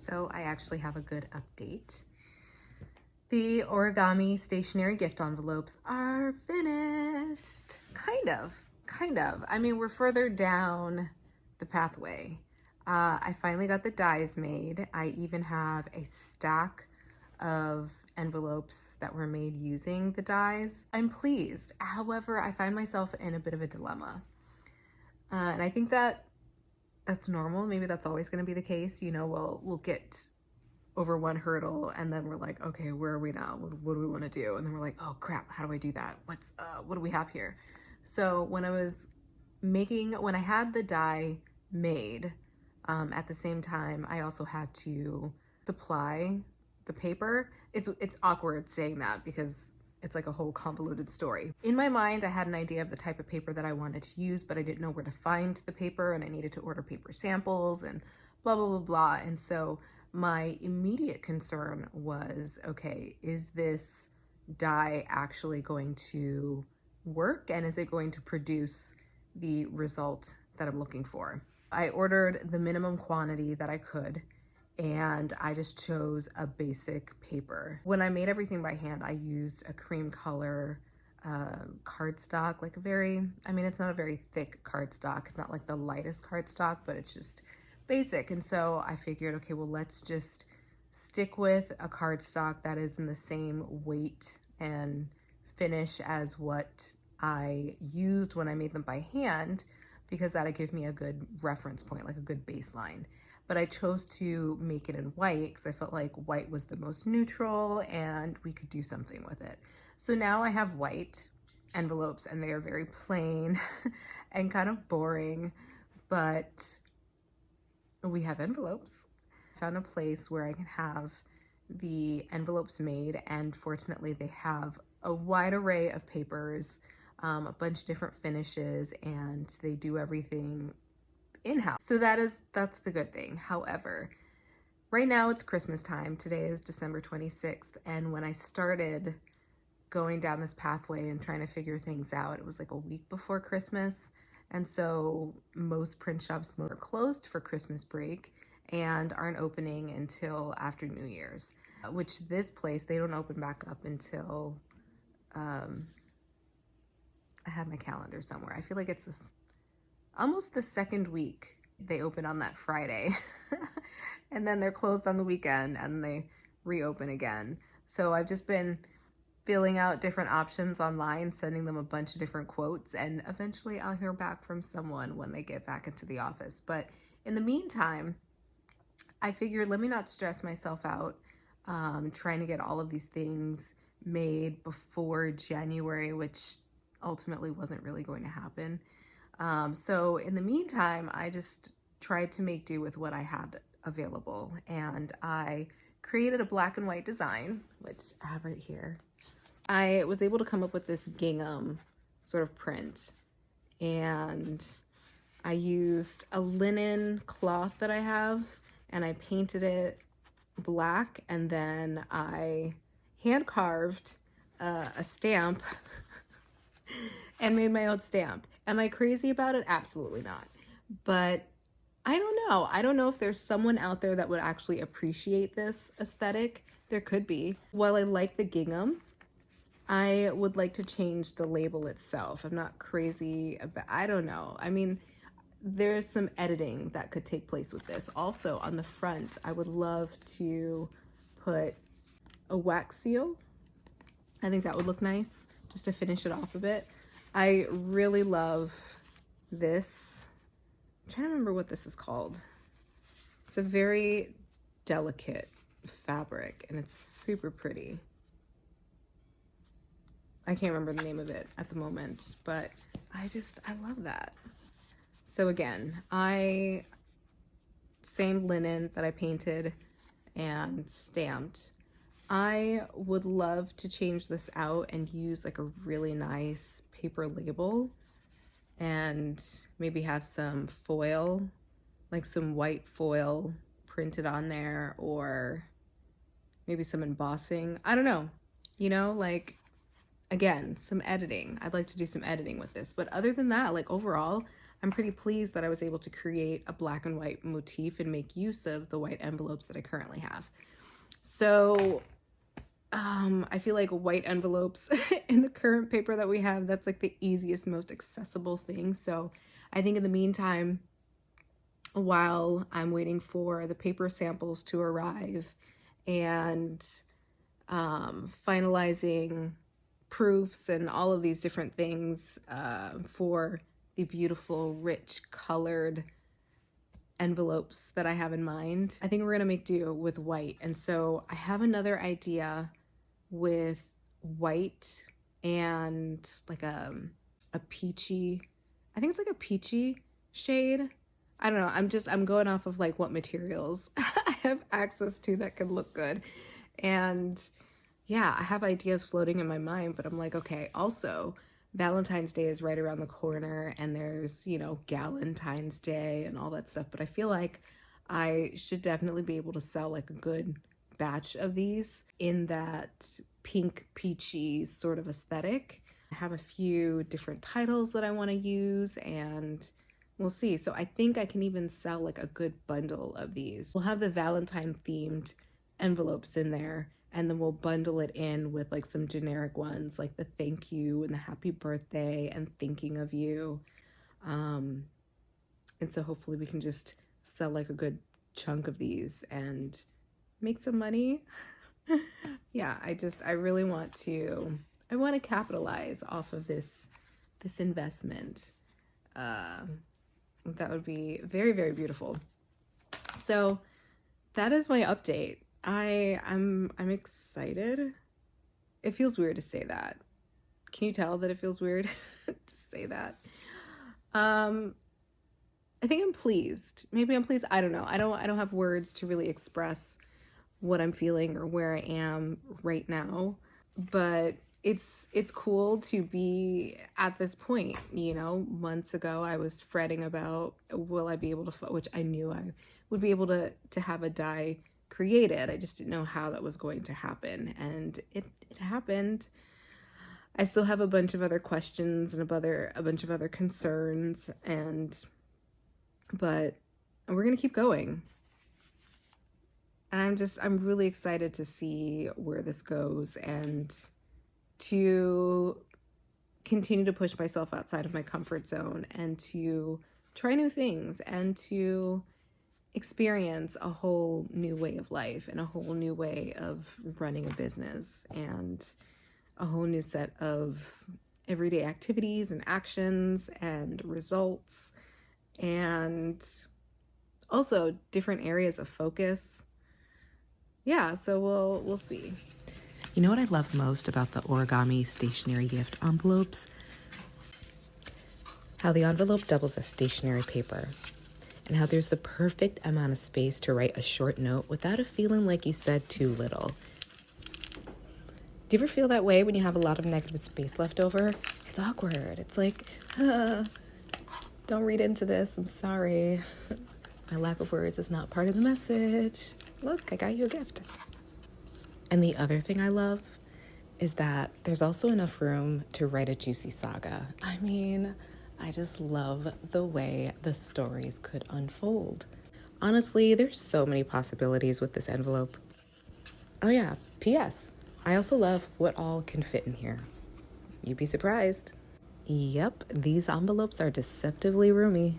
So I actually have a good update. The origami stationery gift envelopes are finished. Kind of. I mean, we're further down the pathway. I finally got the dies made. I even have a stack of envelopes that were made using the dies. I'm pleased. However, I find myself in a bit of a dilemma. And I think that's normal. Maybe that's always going to be the case. You know, we'll get over one hurdle and then we're like, okay, where are we now? What do we want to do? And then we're like, oh crap, how do I do that? What do we have here? So when I had the die made, at the same time, I also had to supply the paper. It's awkward saying that because it's like a whole convoluted story. In my mind, I had an idea of the type of paper that I wanted to use, but I didn't know where to find the paper, and I needed to order paper samples and blah, blah, blah, blah. And so my immediate concern was, okay, is this dye actually going to work? And is it going to produce the result that I'm looking for? I ordered the minimum quantity that I could, and I just chose a basic paper. When I made everything by hand, I used a cream color cardstock, like it's not a very thick cardstock. It's not like the lightest cardstock, but it's just basic. And so I figured, okay, well, let's just stick with a cardstock that is in the same weight and finish as what I used when I made them by hand, because that'll give me a good reference point, like a good baseline. But I chose to make it in white because I felt like white was the most neutral and we could do something with it. So now I have white envelopes and they are very plain and kind of boring, but we have envelopes. I found a place where I can have the envelopes made, and fortunately they have a wide array of papers, a bunch of different finishes, and they do everything in-house. So that's the good thing. However, right now it's Christmas time. Today is December 26th. And when I started going down this pathway and trying to figure things out, it was like a week before Christmas. And so most print shops are closed for Christmas break and aren't opening until after New Year's, which this place, they don't open back up until, I have my calendar somewhere. I feel like it's almost the second week. They open on that Friday and then they're closed on the weekend and they reopen again. So I've just been filling out different options online, sending them a bunch of different quotes, and eventually I'll hear back from someone when they get back into the office. But in the meantime, I figured, let me not stress myself out trying to get all of these things made before January, which ultimately wasn't really going to happen. So in the meantime, I just tried to make do with what I had available, and I created a black and white design, which I have right here. I was able to come up with this gingham sort of print, and I used a linen cloth that I have, and I painted it black, and then I hand carved a stamp and made my own stamp. Am I crazy about it? Absolutely not. But I don't know. I don't know if there's someone out there that would actually appreciate this aesthetic. There could be. While I like the gingham, I would like to change the label itself. I'm not crazy about, I don't know. I mean, there's some editing that could take place with this. Also, on the front, I would love to put a wax seal. I think that would look nice, just to finish it off a bit. I really love this. I'm trying to remember what this is called. It's a very delicate fabric and it's super pretty. I can't remember the name of it at the moment, but I love that. So again, same linen that I painted and stamped. I would love to change this out and use like a really nice paper label and maybe have some foil, like some white foil printed on there, or maybe some embossing. I don't know, again, some editing. I'd like to do some editing with this, but other than that, overall, I'm pretty pleased that I was able to create a black and white motif and make use of the white envelopes that I currently have. So I feel like white envelopes in the current paper that we have, that's like the easiest, most accessible thing. So I think in the meantime, while I'm waiting for the paper samples to arrive and finalizing proofs and all of these different things for the beautiful, rich, colored envelopes that I have in mind, I think we're gonna make do with white. And so I have another idea with white and like a peachy, I think it's like a peachy shade. I don't know, I'm going off of like what materials I have access to that could look good. And yeah, I have ideas floating in my mind, but I'm like, okay, also Valentine's Day is right around the corner, and there's, you know, Galentine's Day and all that stuff. But I feel like I should definitely be able to sell like a good batch of these in that pink peachy sort of aesthetic. I have a few different titles that I want to use, and we'll see. So I think I can even sell like a good bundle of these. We'll have the Valentine themed envelopes in there, and then we'll bundle it in with like some generic ones like the thank you and the happy birthday and thinking of you. And so hopefully we can just sell like a good chunk of these and make some money. Yeah, I really want to capitalize off of this investment. That would be very, very beautiful. So that is my update. I'm excited. It feels weird to say that. Can you tell that it feels weird to say that? I think I'm pleased. Maybe I'm pleased. I don't know. I don't have words to really express what I'm feeling or where I am right now, but it's cool to be at this point. You know, months ago I was fretting about, will I be able to, which I knew I would be able to have a die created. I just didn't know how that was going to happen, and it happened. I still have a bunch of other questions and a bunch of other concerns, but we're gonna keep going. And I'm really excited to see where this goes and to continue to push myself outside of my comfort zone and to try new things and to experience a whole new way of life and a whole new way of running a business and a whole new set of everyday activities and actions and results, and also different areas of focus. Yeah, so we'll see. You know what I love most about the origami stationery gift envelopes? How the envelope doubles as stationery paper, and how there's the perfect amount of space to write a short note without it feeling like you said too little. Do you ever feel that way when you have a lot of negative space left over? It's awkward. It's like, don't read into this. I'm sorry. My lack of words is not part of the message. Look, I got you a gift. And the other thing I love is that there's also enough room to write a juicy saga. I mean, I just love the way the stories could unfold. Honestly, there's so many possibilities with this envelope. Oh yeah, P.S. I also love what all can fit in here. You'd be surprised. Yep, these envelopes are deceptively roomy.